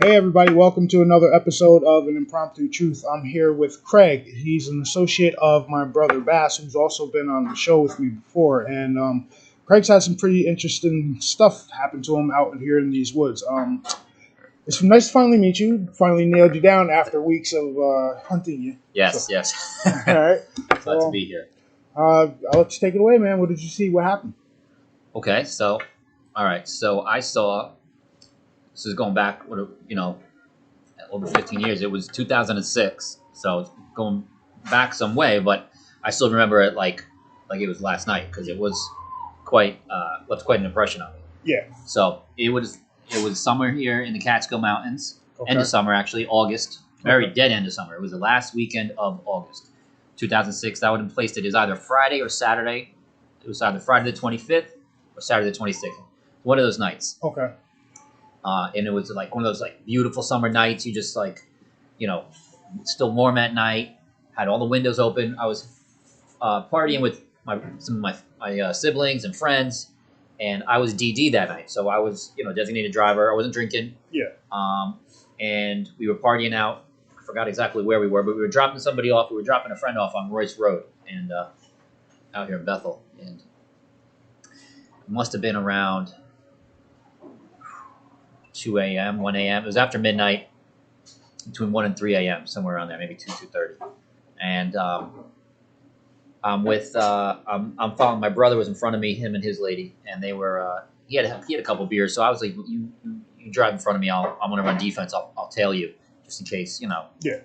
Hey everybody, welcome to another episode of An Impromptu Truth. I'm here with Craig. He's an associate of my brother Bass, who's also been on the show with me before. And Craig's had some pretty interesting stuff happen to him out here in these woods. It's nice to finally meet you. Finally nailed you down after weeks of hunting you. Yes. All right. Glad to be here. I'll let you take it away, man. What did you see? What happened? Okay, all right. So I saw. This is going back, over 15 years. It was 2006, so it's going back some way, but I still remember it like it was last night because it was left quite an impression on me. Yeah. So it was summer here in the Catskill Mountains. Okay. End of summer, actually, August. Very dead end of summer. It was the last weekend of August, 2006. That would have placed it as either Friday or Saturday. It was either Friday the 25th or Saturday the 26th. One of those nights. Okay. And it was like one of those like beautiful summer nights. You just still warm at night. Had all the windows open. I was partying with some of my siblings and friends, and I was DD that night. So I was designated driver. I wasn't drinking. Yeah. And we were partying out. I forgot exactly where we were, but we were dropping somebody off. We were dropping a friend off on Royce Road and out here in Bethel. And it must have been around 2 a.m., 1 a.m. It was after midnight, between 1 and 3 a.m., somewhere around there, maybe 2:30. And I'm following. My brother was in front of me, him and his lady, and they were. He had a couple beers, so I was like, "You drive in front of me. I'm gonna run defense. I'll tail you just in case, Yeah.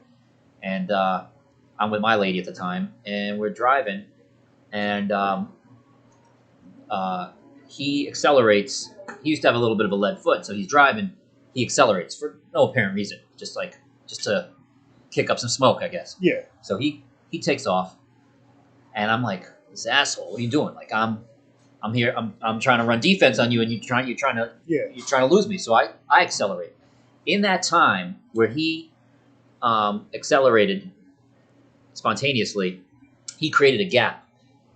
And I'm with my lady at the time, and we're driving, and he accelerates. He used to have a little bit of a lead foot, so he's driving. He accelerates for no apparent reason, just to kick up some smoke, I guess. Yeah. So he takes off, and I'm like, "This asshole, what are you doing? Like I'm here. I'm trying to run defense on you, and you're trying to lose me." So I accelerate. In that time where he accelerated spontaneously, he created a gap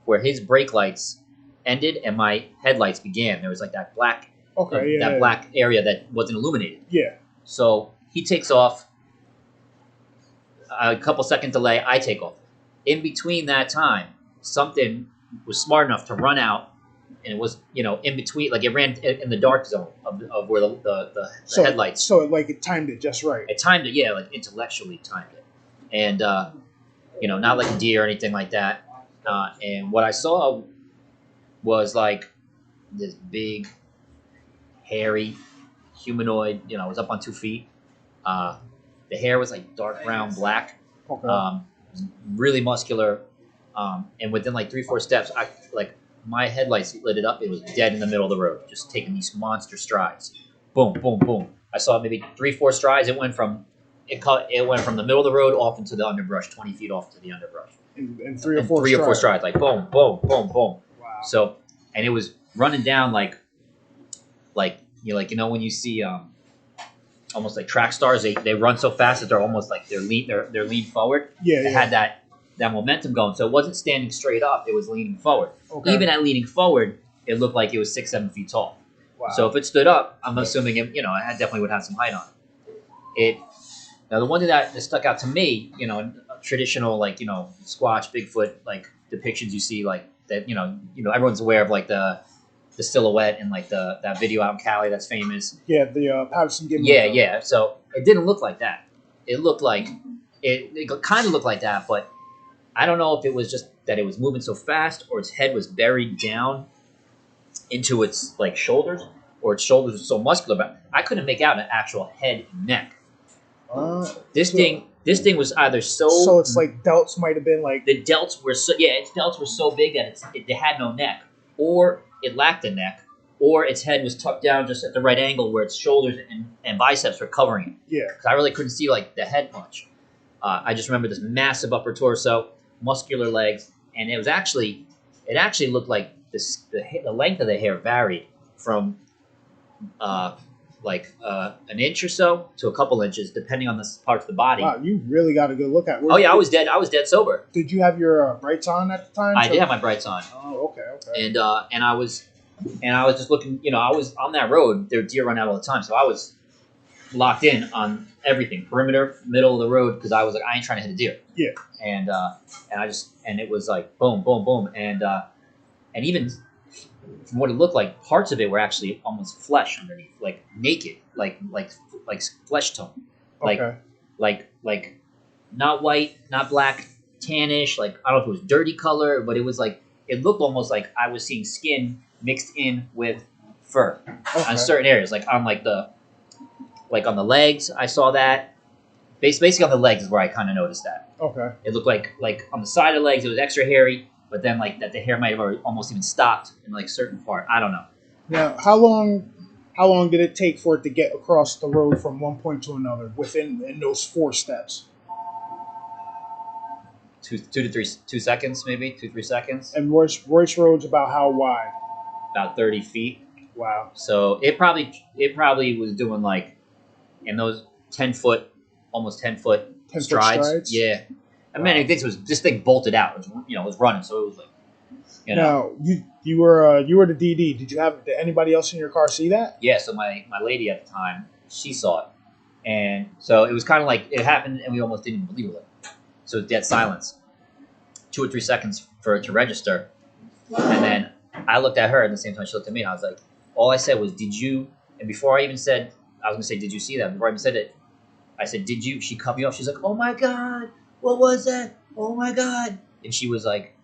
where his brake lights ended and my headlights began. There was like that black. Black area that wasn't illuminated. Yeah. So he takes off. A couple second delay. I take off. In between that time, something was smart enough to run out, and it was in between. Like it ran in the dark zone of where the headlights. So it timed it just right. It timed it, yeah, like intellectually timed it, and not like a deer or anything like that. And what I saw was like this big, hairy humanoid. It was up on 2 feet. The hair was like dark brown, black. Okay. Really muscular. And within like 3-4 steps, my headlights lit it up. It was dead in the middle of the road, just taking these monster strides. Boom, boom, boom. I saw maybe 3-4 strides. It went from the middle of the road off into the underbrush, 20 feet off to the underbrush. And three or four strides, like boom, boom, boom, boom. Wow. So, and it was running down like when you see almost like track stars, they run so fast that they're almost like they're lean forward. Yeah. It had that momentum going, so it wasn't standing straight up; it was leaning forward. Okay. Even at leaning forward, it looked like it was 6-7 feet tall. Wow. So if it stood up, I'm assuming it definitely would have some height on it. Now the one that stuck out to me, traditional Squatch, Bigfoot depictions you see that everyone's aware of the silhouette and that video out in Cali that's famous. Yeah, the Patterson Gimlin. Yeah. So it didn't look like that. It looked like it kind of looked like that, but I don't know if it was just that it was moving so fast or its head was buried down into its shoulders, or its shoulders were so muscular, but I couldn't make out an actual head and neck. This thing was either so it's like delts might have been like the delts were its delts were so big that it had no neck, or it lacked a neck, or its head was tucked down just at the right angle where its shoulders and biceps were covering it. Yeah. Because I really couldn't see the head much. I just remember this massive upper torso, muscular legs, and it actually looked like the length of the hair varied from an inch or so to a couple inches, depending on the parts of the body. Wow, you really got a good look at it. Oh yeah, I was dead sober. Did you have your brights on at the time? I did have my brights on. Oh, okay. And I was just looking. I was on that road. There were deer running out all the time, so I was locked in on everything, perimeter, middle of the road, because I was like, I ain't trying to hit a deer. Yeah. And it was like boom, boom, boom, and even from what it looked like, parts of it were actually almost flesh underneath, like naked, like flesh tone, like Okay. like not white, not black, tannish. Like I don't know if it was dirty color, but it was like it looked almost like I was seeing skin mixed in with fur Okay. on certain areas, like on on the legs. I saw that. Basically on the legs is where I kind of noticed that. Okay. It looked like on the side of the legs it was extra hairy, but then like that the hair might have already almost even stopped in like certain part. I don't know. Now, how long did it take for it to get across the road from one point to another within in those 4 steps? 2 seconds, maybe 2-3 seconds. And Royce Road's about how wide? About 30 feet. Wow. So it probably was doing like in those 10-foot, almost 10-foot 10-foot strides. Yeah. I mean, this thing bolted out. It was running, so it was like, Now you were the DD. Did anybody else in your car see that? Yeah. So my lady at the time, she saw it, and so it was kind of like it happened, and we almost didn't even believe it. So it was dead silence, 2 or 3 seconds for it to register, and then I looked at her, and at the same time she looked at me. And I was like, all I said was, "Did you?" And before I even said, I was gonna say, "Did you see that?" Before I even said it, I said, "Did you?" She cut me off. She's like, "Oh my God, what was that? Oh my God!" And she was like,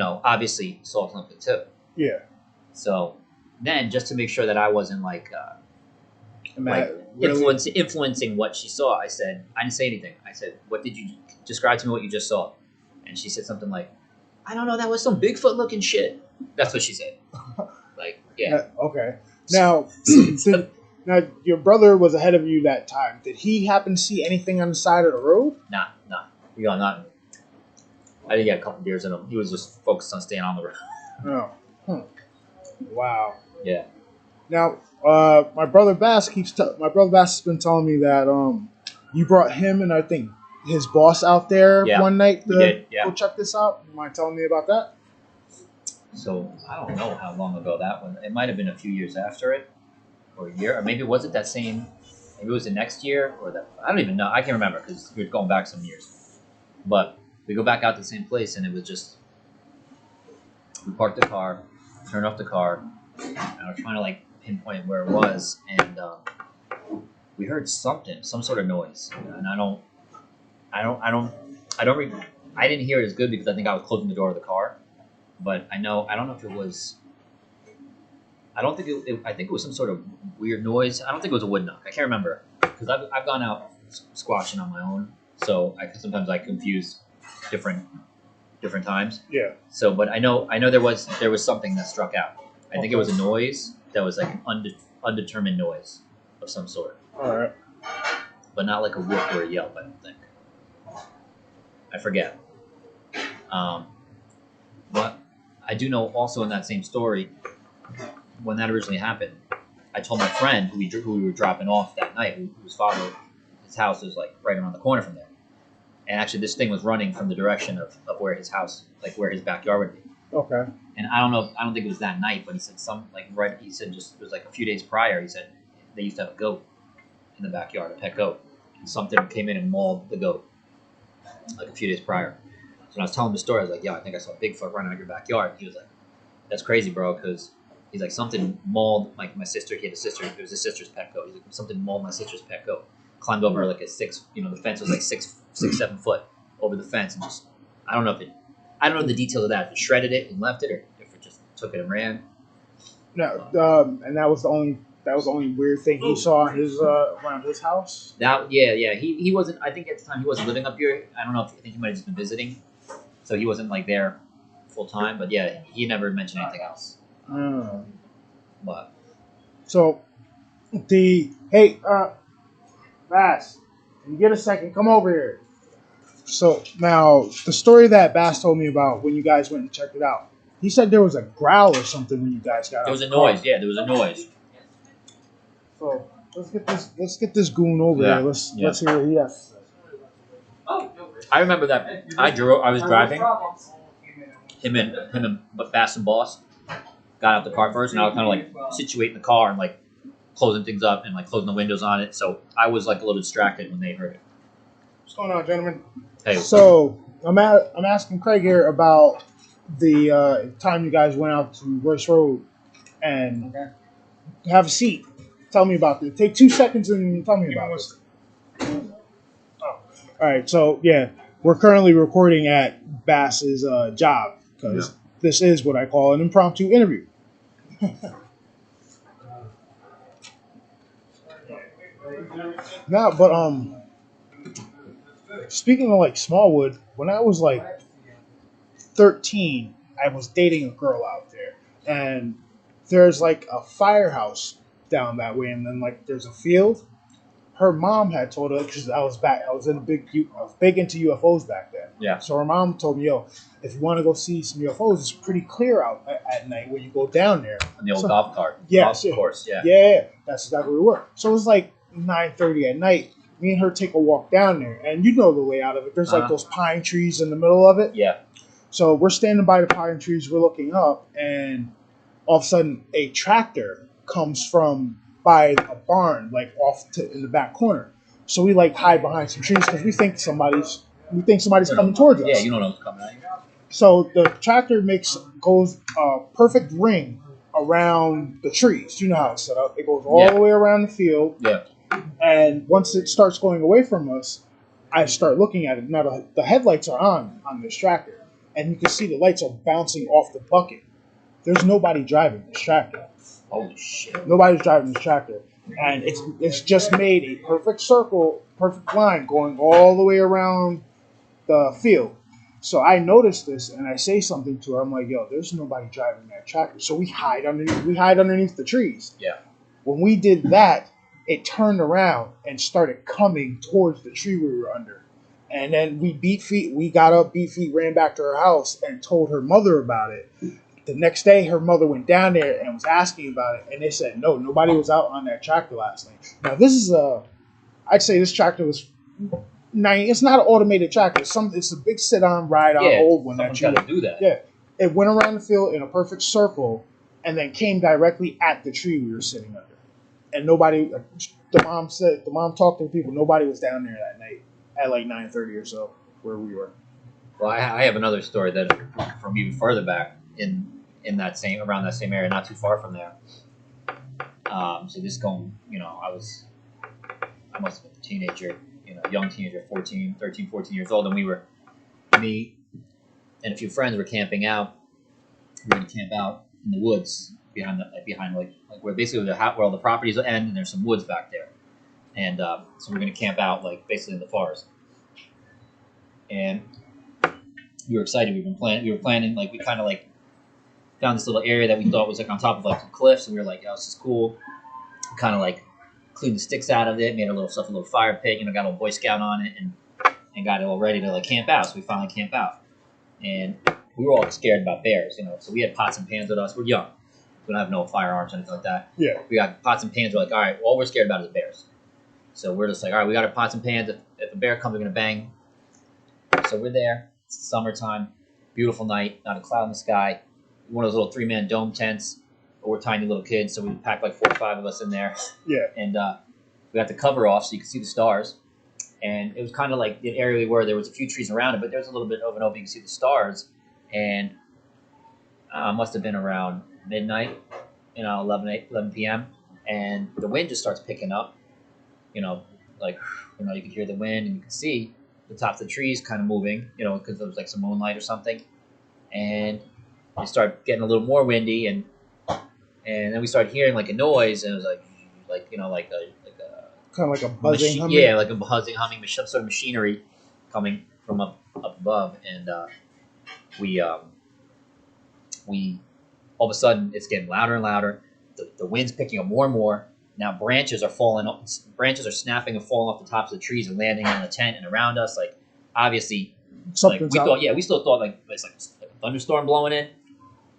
obviously saw something too. Yeah. So then, just to make sure that I wasn't like really? influencing what she saw, I didn't say anything. I said, "What did you describe to me? What you just saw?" And she said something like, "I don't know. That was some Bigfoot looking shit." That's what she said. Like, yeah. Okay. Now, now your brother was ahead of you that time. Did he happen to see anything on the side of the road? Nah. We got nothing. I did get a couple beers in him. He was just focused on staying on the road. Oh. Wow. Yeah. Now, my brother Bass has been telling me that you brought him and I think his boss out there one night to go check this out. You mind telling me about that? So I don't know how long ago that was. It might have been a few years after it, or a year, or maybe was it that same? Maybe it was the next year, or that I don't even know. I can't remember because we're going back some years. But we go back out to the same place, and it was just we parked the car, turned off the car, and I was trying to like pinpoint where it was, and we heard some sort of noise, and I didn't hear it as good because I think I was closing the door of the car, but I don't know if it was. I don't think I think it was some sort of weird noise. I don't think it was a wood knock. I can't remember because I've gone out squashing on my own, so sometimes I confuse different times. Yeah. So, but I know there was something that struck out. I think it was a noise that was like an undetermined noise of some sort. All right. But not like a whoop or a yelp. I don't think. I forget. But I do know also in that same story, when that originally happened, I told my friend who we were dropping off that night, whose father, his house is like right around the corner from there. And actually, this thing was running from the direction of where his house, like where his backyard would be. Okay. And I don't think it was that night, but he said he said just it was like a few days prior, he said they used to have a goat in the backyard, a pet goat. And something came in and mauled the goat like a few days prior. So when I was telling him the story, I was like, "Yeah, I think I saw Bigfoot running out your backyard." He was like, "That's crazy, bro," because he's like, something mauled like my sister. He had a sister. It was his sister's pet goat. He's like, something mauled my sister's pet goat. Climbed over like a 6. The fence was like 7 foot over the fence, and just I don't know the details of that. If it shredded it and left it, or if it just took it and ran. No, and that was the only weird thing he saw around his house. Yeah. He wasn't. I think at the time he wasn't living up here. I don't know if I think he might have just been visiting, so he wasn't like there full time. But yeah, he never mentioned anything else. But so Bass, can you get a second? Come over here. So now the story that Bass told me about when you guys went and checked it out, he said there was a growl or something when you guys got out. There was a noise. Yeah, there was a noise. So let's get this goon over here. Let's hear what he has to say. I remember that I was driving. Him and Bass and Boss got out the car first, and I was kind of like situate in the car and like closing things up and like closing the windows on it. So I was like a little distracted when they heard it. What's going on, gentlemen? Hey, so I'm asking Craig here about the time you guys went out to Royce Road and have a seat. Tell me about it. Take 2 seconds and tell me about it. All right. So yeah, we're currently recording at Bass's job because this is what I call an impromptu interview. Nah, but speaking of like Smallwood, when I was like 13, I was dating a girl out there, and there's like a firehouse down that way, and then like there's a field. Her mom had told her because I was big into UFOs back then. Yeah. So her mom told me, "Yo, if you want to go see some UFOs, it's pretty clear out at night when you go down there." On the old golf cart. Yes, Golf course. Yeah. Yeah, that's exactly where we were. So it was like 9:30 at night. Me and her take a walk down there, and you know the layout of it. There's like those pine trees in the middle of it. Yeah. So we're standing by the pine trees. We're looking up, and all of a sudden, a tractor comes from by a barn, like in the back corner. So we like hide behind some trees because we think somebody's coming towards us. Yeah, you don't know what's coming at you. So the tractor goes a perfect ring around the trees. You know how it's set up. It goes all the way around the field. Yeah. And once it starts going away from us, I start looking at it. Now the headlights are on this tractor, and you can see the lights are bouncing off the bucket. There's nobody driving this tractor. Holy shit! Nobody's driving this tractor, and it's just made a perfect circle, perfect line going all the way around the field. So I noticed this, and I say something to her. I'm like, "Yo, there's nobody driving that tractor." So we hide underneath the trees. Yeah. When we did that, it turned around and started coming towards the tree we were under. And then we got up, beat feet, ran back to her house and told her mother about it. The next day, her mother went down there and was asking about it. And they said, no, nobody was out on that tractor last night. Now, I'd say this tractor was, it's not an automated tractor. It's a big sit-on, ride-on old one. Someone's got to do that. Yeah. It went around the field in a perfect circle and then came directly at the tree we were sitting under. And nobody, the mom talked to the people, nobody was down there that night at like 9:30 or so where we were. Well, I have another story that from even further back around that same area, not too far from there. So this going, I must have been a teenager, young teenager, 13, 14 years old, and me and a few friends were camping out. We were going to camp out in the woods behind where basically where all the properties end, and there's some woods back there. And so we're going to camp out like basically in the forest. And we were excited. We were planning like we kind of like found this little area that we thought was like on top of like some cliffs, and we were like, "Oh, this is cool." We kind of like cleaned the sticks out of it, made a little fire pit, got a little Boy Scout on it, and got it all ready to like camp out. So we finally camped out, and we were all scared about bears, So we had pots and pans with us. We're young. We don't have no firearms or anything like that. Yeah. We got pots and pans. We're like, all right, all we're scared about is bears. So we're just like, all right, we got our pots and pans. If a bear comes, we're going to bang. So we're there. It's summertime. Beautiful night. Not a cloud in the sky. One of those little 3-man dome tents. But we're tiny little kids, so we packed like 4 or 5 of us in there. Yeah. And we got the cover off so you could see the stars. And it was kind of like the area we were. There was a few trees around it, but there was a little bit of an open. You could see the stars. And must have been around midnight, 11 p.m. And the wind just starts picking up. You could hear the wind and you could see the tops of the trees kind of moving, because there was like some moonlight or something. And it started getting a little more windy, and then we started hearing like a noise, and it was like kind of like a buzzing humming. Yeah, like a buzzing humming, some sort of machinery coming from up above, and we all of a sudden it's getting louder and louder. The wind's picking up more and more. Now branches are snapping and falling off the tops of the trees and landing on the tent and around us. Like obviously, something's we still thought like it's like a thunderstorm blowing in.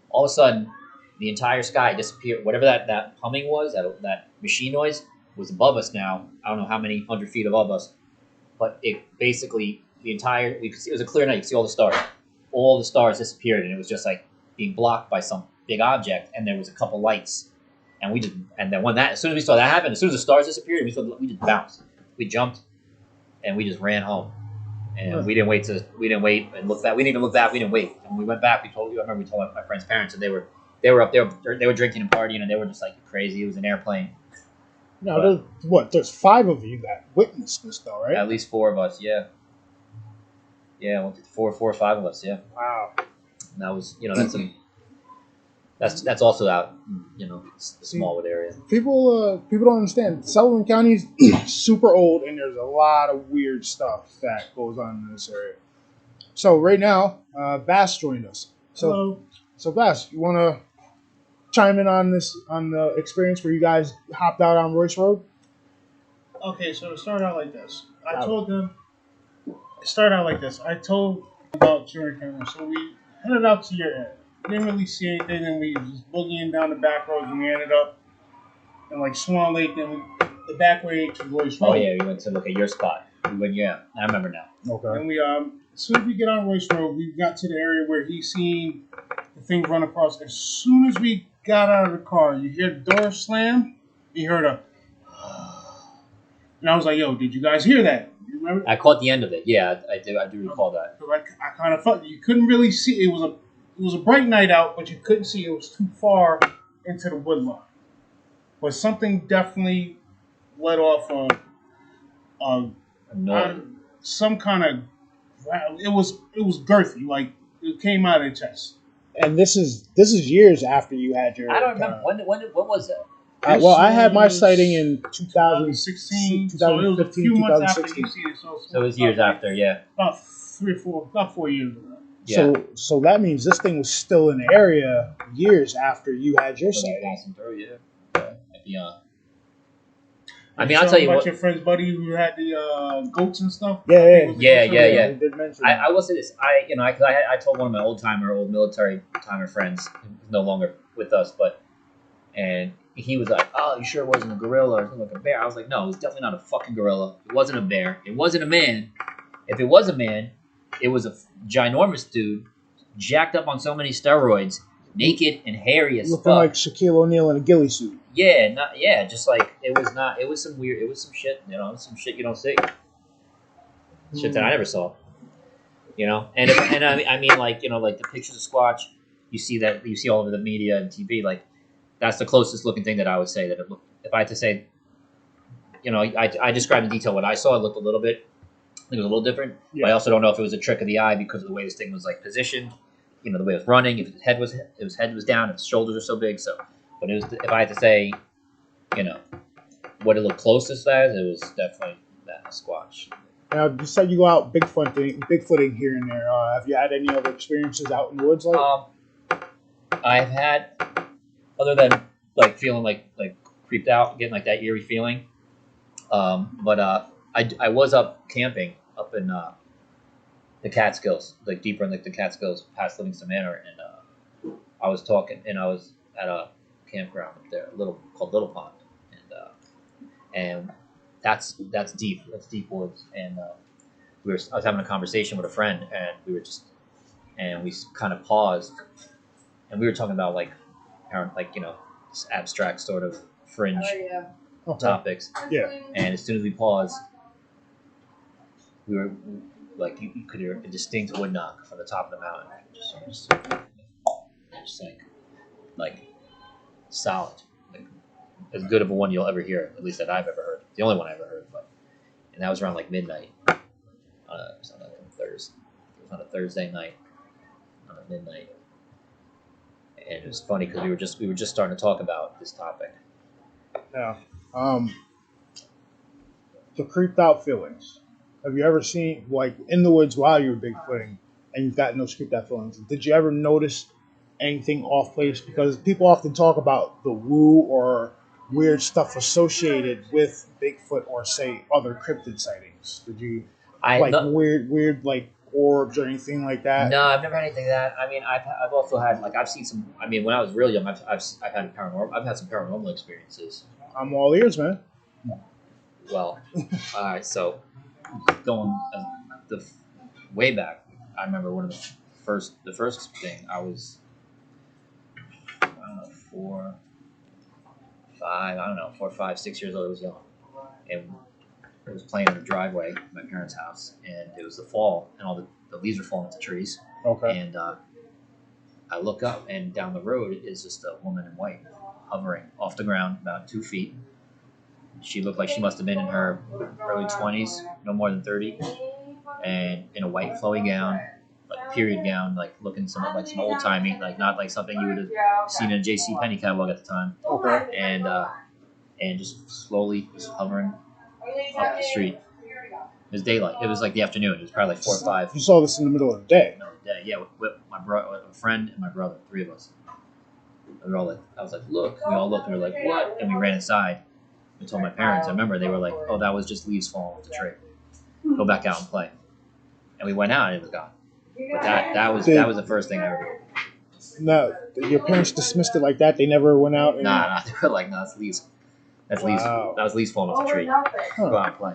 All of a sudden, the entire sky disappeared. Whatever that humming was, that machine noise was above us now. I don't know how many 100 feet above us, but it basically it was a clear night. You could see all the stars. All the stars disappeared, and it was just like being blocked by some big object, and there was a couple lights and then as soon as we saw that happen, as soon as the stars disappeared, we just bounced, we jumped, and we just ran home. And we didn't wait and look back. We didn't even look back. We didn't wait. And we went back. I remember we told my friend's parents, and they were up there. They were drinking and partying, and they were just like crazy. It was an airplane. Now, there's 5 of you that witnessed this, though, right? At least 4 of us, yeah. Yeah, 4 or 5 of us, yeah. Wow. And that was, that's also out, the Smallwood area. People don't understand. Sullivan County is super old, and there's a lot of weird stuff that goes on in this area. So right now, Bass joined us. Hello. So Bass, you want to chime in on the experience where you guys hopped out on Royce Road? Okay, so it started out like this. I told them about your camera, so we headed out to your area. Didn't really see anything, and we was boogieing down the back roads, and we ended up in like Swan Lake, then the back way to Royce Road. Oh yeah, we went to look at your spot. I remember now. Okay. And we as soon as we get on Royce Road, we got to the area where he seen the thing run across. As soon as we got out of the car, you hear the door slam, you heard a and I was like, yo, did you guys hear that? You remember? I caught the end of it. Yeah, I do recall that. I kind of felt you couldn't really see. It was a bright night out, but you couldn't see. It was too far into the woodline. But something definitely let off some kind of. It was girthy, like it came out of the chest. And this is years after you had your. I don't remember when was it? I had my sighting in 2016, 2015, so it was a few months after 2016. you seen it. So it was years after, yeah. About 4 years ago. Yeah. So that means this thing was still in the area years after you had your sighting. Passing through, yeah. I mean, I'll tell you about what. your friend's buddy who had the goats and stuff. Yeah. He did mention I will say this. I told one of my old military timer friends, who's no longer with us, and he was like, "Oh, you sure it wasn't a gorilla or something like a bear?" I was like, "No, it was definitely not a fucking gorilla. It wasn't a bear. It wasn't a man. If it was a man, it was a ginormous dude, jacked up on so many steroids, naked and hairy as looking fuck, like Shaquille O'Neal in a ghillie suit." Just like it was not. It was some shit. Some shit you don't see. Shit that I never saw. And I mean, like the pictures of Squatch, you see all over the media and TV, like. That's the closest looking thing that I would say that it looked. If I had to say, I described in detail what I saw. It looked a little bit. It was a little different. Yeah. But I also don't know if it was a trick of the eye because of the way this thing was like positioned. The way it was running. If his head was down. If his shoulders are so big. So, but it was. If I had to say, what it looked closest as, it was definitely that Squatch. Now, you said you go out bigfooting here and there. Have you had any other experiences out in the woods I've had. Other than like feeling like creeped out, getting like that eerie feeling, but I was up camping up in the Catskills, like deeper in like the Catskills, past Livingston Manor, and I was at a campground up there, called Little Pond, and that's deep woods, and I was having a conversation with a friend, and we kind of paused, and we were talking about like abstract sort of fringe topics. Yeah. And as soon as we paused, we were like, you could hear a distinct wood knock from the top of the mountain. Just like solid. Like, as good of a one you'll ever hear, at least that I've ever heard. The only one I ever heard. And that was around like midnight. It was on a Thursday night. On a midnight. And it was funny because we were just starting to talk about this topic. Yeah. The creeped out feelings. Have you ever seen like in the woods while you were bigfooting and you've gotten those creeped out feelings? Did you ever notice anything off place? Because people often talk about the woo or weird stuff associated with Bigfoot or say other cryptid sightings. Did you weird like orbs or anything like that? No, I've never had anything like that. I mean, I've also had I've seen some. I mean, when I was really young, I've had some paranormal experiences. I'm all ears, man. Well, all right. So going way back, I remember one of the first thing I was, I don't know, I don't know, 4, 5, 6 years old. It was young, and it was playing in the driveway at my parents' house, and it was the fall, and all the leaves were falling off the trees. Okay. And I look up, and down the road is just a woman in white, hovering off the ground about 2 feet. She looked like she must have been in her early 20s, no more than 30, and in a white flowy gown, like period gown, like looking some old timey, like not like something you would have seen in a J.C. Penney catalog at the time. Okay. And just slowly just hovering up the street. It was daylight. It was like the afternoon. It was probably like 4 or 5. You saw this in the middle of the day. Middle of the day. Yeah, with my brother, a friend, and my brother, 3 of us. We were all like, I was like, look. We all looked and we were like, what? And we ran inside. We told my parents. I remember they were like, oh, that was just leaves falling off the tree. Go back out and play. And we went out and it was gone. But that was the first thing I ever did. No, your parents dismissed it like that. They never went out. And... Nah, they were like, no, that's leaves. That's leaves. That was leaves falling off the tree. Go out and play.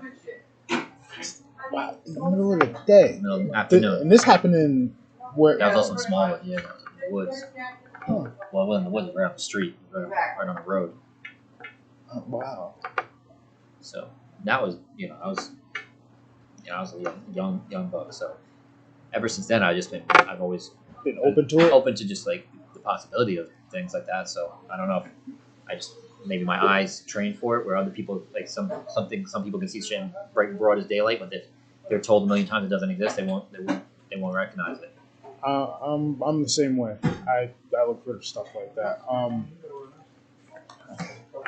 Wow, in the middle of the day. Middle of the afternoon. And this happened in where? That was also in Smallwood. Yeah, that was in the woods. Huh. Well, it wasn't in the woods. Right on the street, right on the road. Oh, wow. So that was, I was a young buck. So ever since then, I've always been open to it, open to just like the possibility of things like that. So I don't know if maybe my eyes trained for it, where other people like some people can see shit in bright and broad as daylight, but they're told a million times it doesn't exist. They won't recognize it. I'm the same way. I look for stuff like that.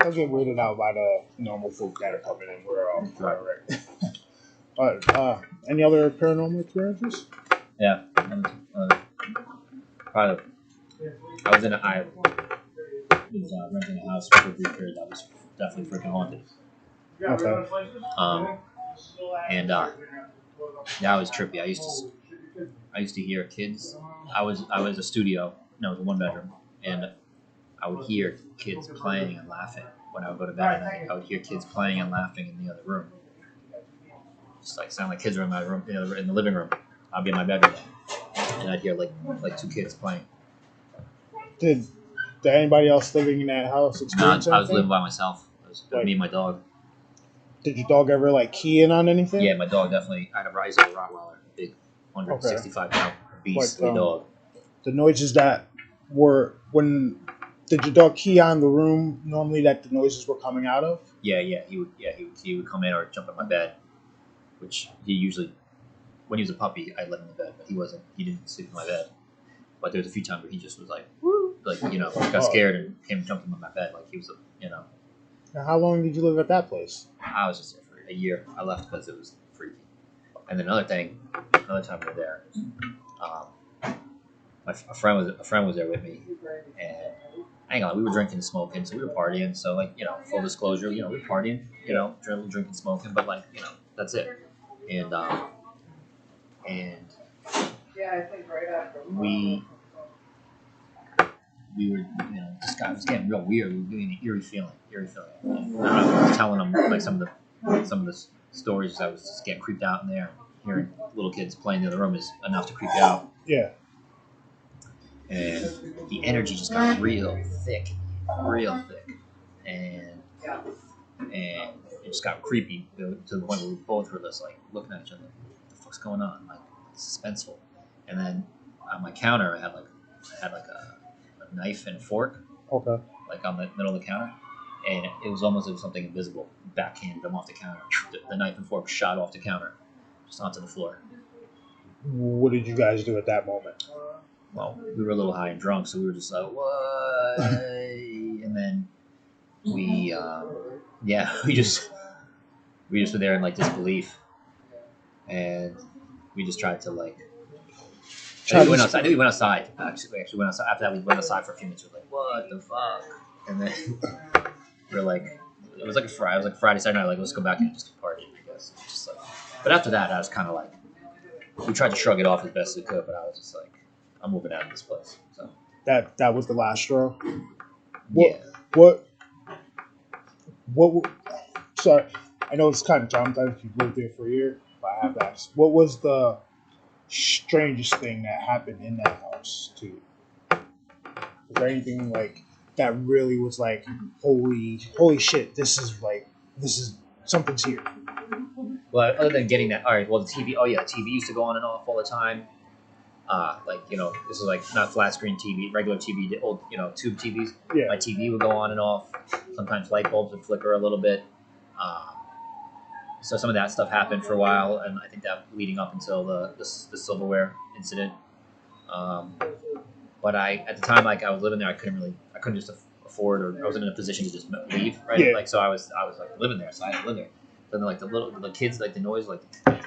I get weirded out by the normal folk that are coming in. We're all right. But any other paranormal experiences? Yeah, probably. I was renting a house for a brief period that was definitely freaking haunted. Okay. And that was trippy. I used to hear kids. I was a studio. No, it was a 1-bedroom, and I would hear kids playing and laughing when I would go to bed at night. I would hear kids playing and laughing in the other room. Just like sound like kids were in my room, in the living room. I'd be in my bedroom, and I'd hear like 2 kids playing. Did anybody else living in that house experience anything? I was living by myself. It was me and my dog. Did your dog ever like key in on anything? Yeah, my dog definitely. I had a Rottweiler, a big 165-pound beastly dog. The noises that were when did your dog key on the room normally that the noises were coming out of? Yeah, he would come in or jump in my bed, which he usually, when he was a puppy, I'd let him in the bed, but he didn't sleep in my bed. But there was a few times where he just was like, woo, like, got scared and came jumping in my bed like he was Now, how long did you live at that place? I was just there for a year. I left because it was freaky. And then another time we were there, a friend was there with me, and hang on, we were drinking and smoking, so we were partying. So like, full disclosure, we were partying, drinking, smoking, but like, that's it. And we were, this guy was getting real weird. We were getting an eerie feeling. And I was telling him like some of the stories. I was just getting creeped out in there. Hearing little kids playing in the other room is enough to creep you out. Yeah. And the energy just got real thick, and it just got creepy to the point where we both were just like looking at each other. What the fuck's going on? Like suspenseful. And then on my counter, I had like a knife and fork. Okay. Like on the middle of the counter, and it was almost as something invisible backhanded them off the counter. The knife and fork shot off the counter, just onto the floor. What did you guys do at that moment? Well, we were a little high and drunk, so we were just like, what? And then we just were there in like disbelief, and we just tried to like. I think we went outside. Actually, we went outside. After that, we went outside for a few minutes. We were like, what the fuck? And then we were like, it was like a Friday, Saturday night. Like, let's go back and just party, I guess. Just like, but after that, I was kind of like, we tried to shrug it off as best we could, but I was just like, I'm moving out of this place. So that was the last straw. Yeah. What? Sorry, I know it's kind of traumatizing if you've lived there for a year, but I have to ask, what was the strangest thing that happened in that house to you? Was there anything like that really was like, holy shit, this is something's here. Well, other than getting that, all right. Well, the TV. Oh yeah, the TV used to go on and off all the time. Like this is like not flat screen TV, regular TV, the old tube TVs. Yeah. My TV would go on and off. Sometimes light bulbs would flicker a little bit. So some of that stuff happened for a while, and I think that leading up until the silverware incident. But at the time, like I was living there, I couldn't just afford, or I wasn't in a position to just leave, right? Yeah. Like so, I was like living there, so I had to live there. Then like the kids, like the noise, like the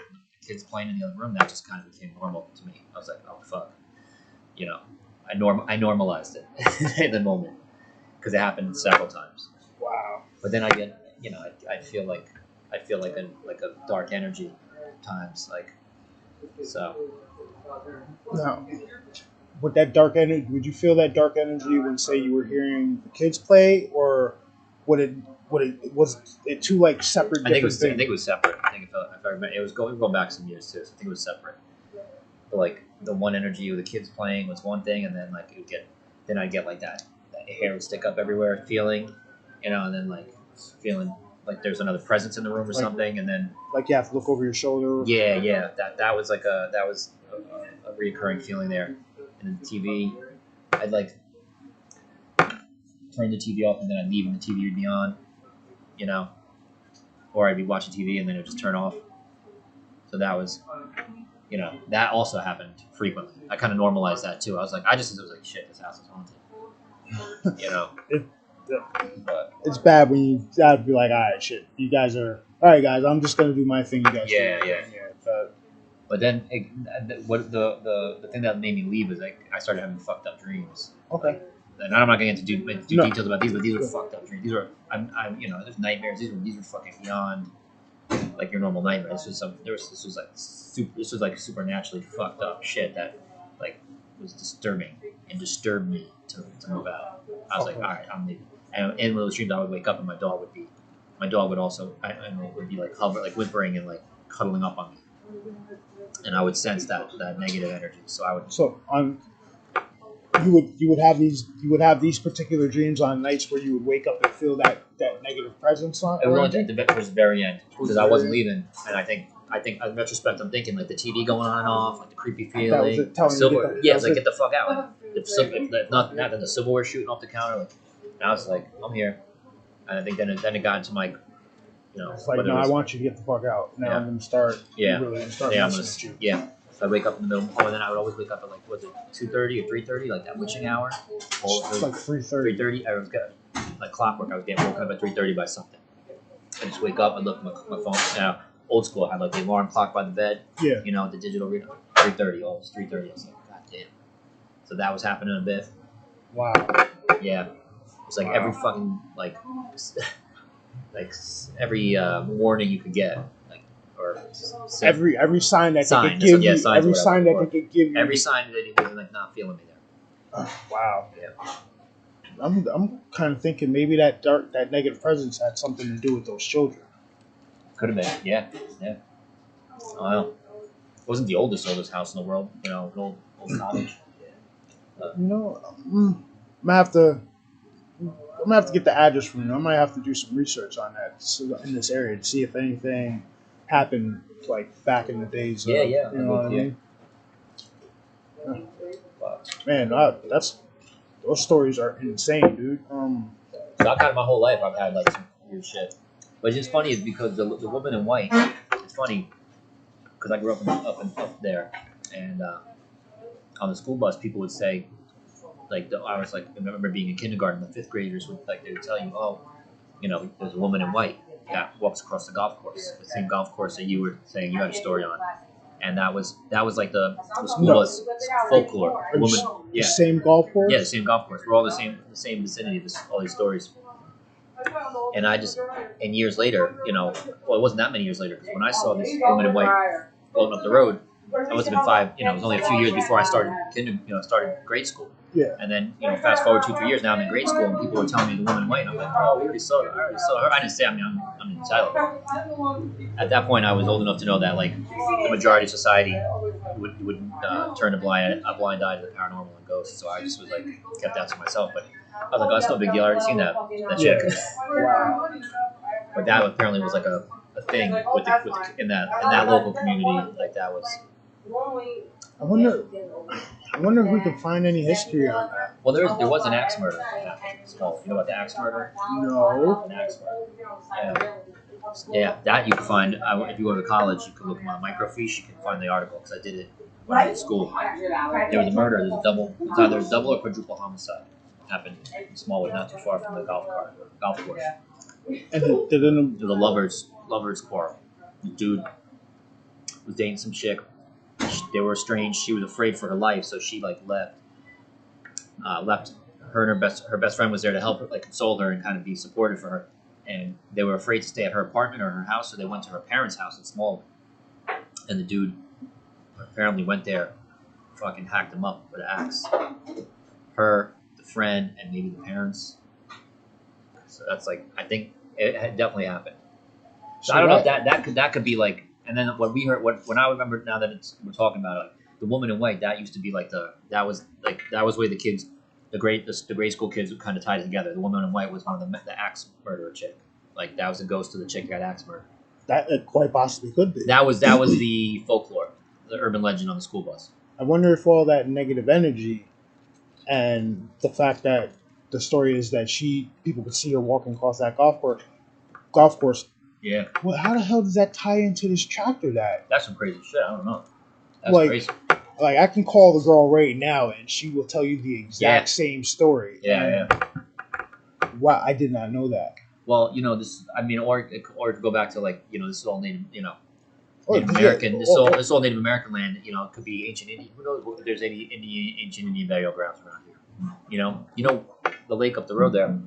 kids playing in the other room, that just kind of became normal to me. I was like, oh fuck, I normalized it in the moment because it happened several times. Wow. But then I get, I feel like a dark energy times, like so. Now, with that dark energy, would you feel that dark energy when, say, you were hearing the kids play, or was it two like separate? I think things? it was separate. I think if I remember, it was going back some years too. So I think it was separate. But like the one energy with the kids playing was one thing, and then like I'd get like that hair would stick up everywhere feeling, and then like feeling like there's another presence in the room or something, and then like you have to look over your shoulder. Yeah. That was like a reoccurring feeling there. And the TV, I'd like turn the TV off and then I'd leave and the TV would be on, or I'd be watching TV and then it would just turn off. So that was, that also happened frequently. I kind of normalized that too. I was like, I was like, shit, this house is haunted. But it's bad when you gotta be like, all right, shit, you guys are all right, guys. I'm just gonna do my thing. You guys, yeah. But then the thing that made me leave was like I started having fucked up dreams. Okay. And I'm not going to do details about these, but these were fucked up dreams. These were there's nightmares. These were fucking beyond like your normal nightmare. This was like supernaturally fucked up shit that like was disturbing and disturbed me to move out. I was like, all right, I'm leaving. And in one of those dreams, I would wake up and my dog would also would be like whimpering and like cuddling up on me. And I would sense that negative energy, so I would. So you would have these particular dreams on nights where you would wake up and feel that negative presence on. It was only towards the very end because I wasn't leaving, and I think in retrospect I'm thinking like the TV going on and off, like the creepy feeling. It's like get the fuck out. Like, if not then the silverware shooting off the counter. Like, and I was like, I'm here, and I think then it got into my. It's like, no, I want you to get the fuck out. Now I'm going to start. Really start messing with you. Yeah. So I wake up in the middle, and then I would always wake up at like, was it 2:30 or 3:30, like that witching hour? It's like 3:30. 3:30. I was like clockwork. I was getting woken up at 3:30 by something. I just wake up and look at my phone. Now, old school, I had like the alarm clock by the bed. Yeah. The digital reader. 3:30. Always 3:30. I was like, god damn. So that was happening a bit. Wow. Yeah. It's like every fucking like every warning you could get, like or every sign that they could give you, every sign that they could give you, every sign that he was like not feeling me there. Wow. Yeah. I'm kind of thinking maybe that negative presence had something to do with those children. Could have been. Yeah. Well, it wasn't the oldest house in the world. An old cottage. I'm gonna have to get the address from you. I might have to do some research on that in this area to see if anything happened like back in the days. Yeah. You know what I mean? Man, those stories are insane, dude. So I kind of my whole life I've had like some weird shit. But it's just funny is because the woman in white. It's funny because I grew up there, and on the school bus people would say. I remember being in kindergarten, the fifth graders they would tell you, there's a woman in white that walks across the golf course, the same golf course that you were saying you had a story on, and that was like the school bus folklore. The same golf course. Yeah, the same golf course. We're all the same vicinity. All these stories, and years later, it wasn't that many years later because when I saw this woman in white floating up the road, I must have been 5. It was only a few years before I started started grade school. Yeah. And then, fast forward 2-3 years now I'm in grade school and people were telling me the woman in white and I'm like, oh, we already saw her. I already saw her. I didn't say, I'm in childhood. At that point, I was old enough to know that, like, the majority of society would turn a blind eye to the paranormal and ghosts. So I just was, like, kept that to myself. But I was like, oh, it's no big deal. I already seen that chick. Wow. But that apparently was like a thing with the in that local community. Like that was. I wonder if we can find any history on that. Well, there was an axe murder. Small. You know about the axe murder? No. An axe murder. Yeah, that you can find. If you go to college, you can look at my microfiche. You can find the article because I did it when I was in school. There was a murder. There's a double. It's either a double or quadruple homicide. Happened in Smallwood, not too far from the golf course. And It was a lovers quarrel. The dude was dating some chick. They were estranged. She was afraid for her life, so she like left. Her and her best friend was there to help her, like console her and kind of be supportive for her. And they were afraid to stay at her apartment or her house, so they went to her parents' house in Smallwood. And the dude apparently went there, fucking hacked them up with an axe. Her, the friend, and maybe the parents. So that's like, I think it had definitely happened. So I don't know if that could be like. And then what we heard, when I remember now that we're talking about it, like the woman in white, that used to be like that was where the kids, the grade school kids would kind of tie together. The woman in white was one of the axe murderer chick. Like that was the ghost of the chick that got axe murdered. That quite possibly could be. That was the folklore, the urban legend on the school bus. I wonder if all that negative energy and the fact that the story is that people could see her walking across that golf course. Yeah. Well, how the hell does that tie into this tractor that? That's some crazy shit. I don't know. That's like, crazy. Like, I can call the girl right now and she will tell you the exact same story. Yeah. Wow, I did not know that. Well, this. I mean, or to go back to like, this is all Native. Native American. This is all Native American land. It could be ancient Indian. Who knows if there's any ancient Indian burial grounds around here? The lake up the road there.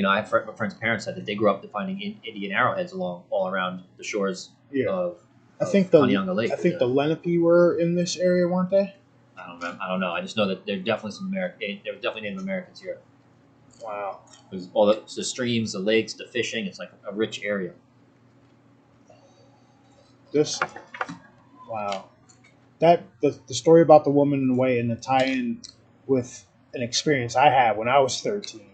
I have my friend's parents said that they grew up finding Indian arrowheads all around the shores of Kanianga Lake. I think the Lenape were in this area, weren't they? I don't know. I just know that there were definitely Native Americans here. Wow. There's all the streams, the lakes, the fishing. It's like a rich area. Wow. The story about the woman in the way and the tie-in with an experience I had when I was 13.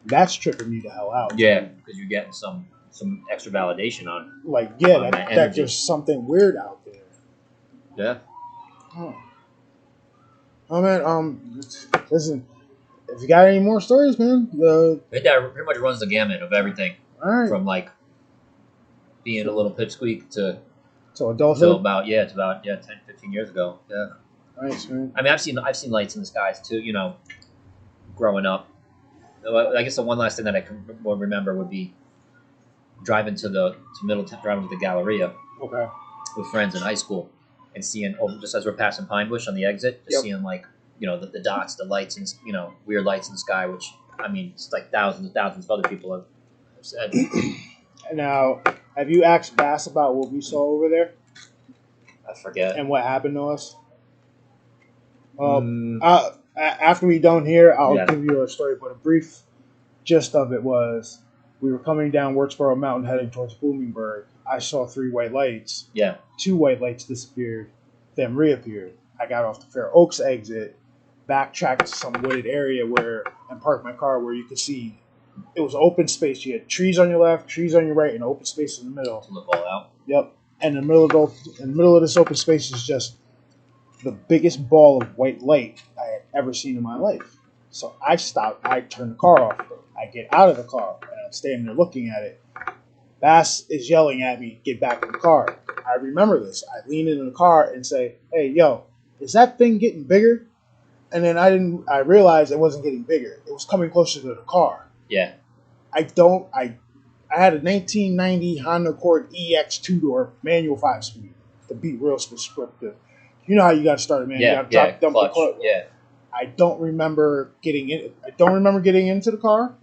That's tripping me the hell out. Yeah, because you're getting some extra validation on. Like, that there's something weird out there. Yeah. Oh man, listen. If you got any more stories, man, that pretty much runs the gamut of everything. All right. From like being a little pipsqueak to adulthood. About 10, 15 years ago. Yeah. Nice, man. I mean, I've seen lights in the skies too. Growing up. I guess the one last thing that I can remember would be driving to the Galleria. Okay. With friends in high school and seeing just as we're passing Pine Bush on the exit, seeing like the dots, the lights, and weird lights in the sky, which I mean it's like thousands and thousands of other people have said. Now, have you asked Bass about what we saw over there? I forget. And what happened to us? After we done here, I'll give you a story, but a brief gist of it was we were coming down Wirksboro Mountain heading towards Bloomingburg. I saw 3 white lights. Yeah. 2 white lights disappeared, then reappeared. I got off the Fair Oaks exit, backtracked to some wooded area and parked my car where you could see it was open space. You had trees on your left, trees on your right, and open space in the middle. To look all out. Yep. And in the middle of this open space is just the biggest ball of white light I had ever seen in my life. So I stopped. I turned the car off. I get out of the car, and I'm standing there looking at it. Bass is yelling at me, get back in the car. I remember this. I lean into the car and say, hey, yo, is that thing getting bigger? And then I realized it wasn't getting bigger. It was coming closer to the car. Yeah. I had a 1990 Honda Accord EX 2-door manual 5-speed to be real prescriptive. You know how you got to start it, man. You got to dump the clutch. Yeah. I don't remember getting in. I don't remember getting into the car.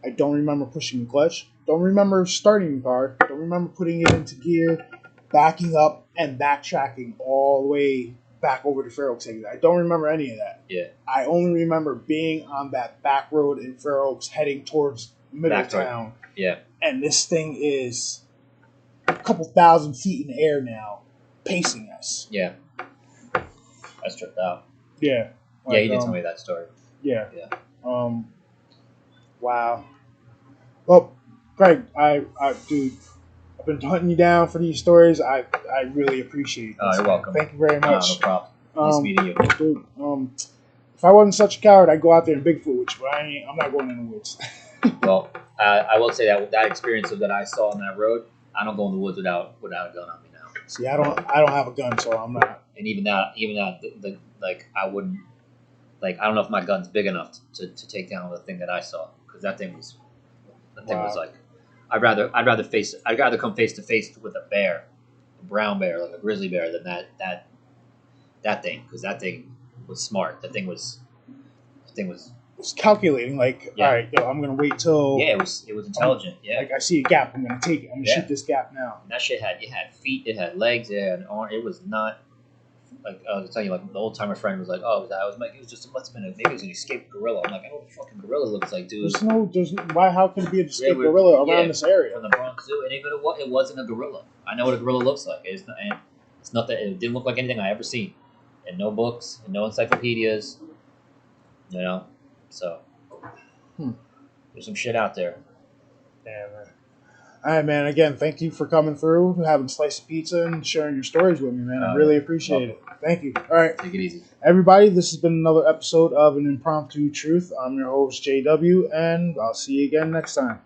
I don't remember pushing the clutch. Don't remember starting the car. Don't remember putting it into gear, backing up, and backtracking all the way back over to Fair Oaks exit. I don't remember any of that. Yeah. I only remember being on that back road in Fair Oaks heading towards Middletown. Yeah. And this thing is a couple thousand feet in the air now, pacing us. Yeah. That's tripped out. Yeah. Yeah, you did tell me that story. Yeah. Yeah. Wow. Well, Craig, dude, I've been hunting you down for these stories. I really appreciate this. You're welcome. Thank you very much. No problem. Nice meeting you. Dude, if I wasn't such a coward, I'd go out there and Bigfoot with you, but I'm not going in the woods. Well, I will say that experience that I saw on that road, I don't go in the woods without a gun on me now. See, I don't have a gun, so I'm not. And even that, I wouldn't, I don't know if my gun's big enough to take down the thing that I saw, because that thing was like, I'd rather come face to face with a bear, a brown bear, like a grizzly bear, than that thing, because that thing was smart. That thing was It's calculating, like, all right, yo, I'm gonna wait till. Yeah, it was intelligent. Like, I see a gap, I'm gonna take it. I'm gonna shoot this gap now. And that shit had feet, it had legs, it had an arm. It was not like I was telling you, like the old timer friend was like, oh, it was just must have been maybe it was an escaped gorilla. I'm like, I know what a fucking gorilla looks like, dude. Why? How can it be an escaped gorilla around this area? From the Bronx Zoo, and even it wasn't a gorilla. I know what a gorilla looks like. It's not that it didn't look like anything I ever seen, and no books, and no encyclopedias, you know. So there's some shit out there. Yeah, man. All right, man. Again, thank you for coming through, having a slice of pizza, and sharing your stories with me, man. I really appreciate it. Thank you. All right. Take it easy. Everybody, this has been another episode of An Impromptu Truth. I'm your host, JW, and I'll see you again next time.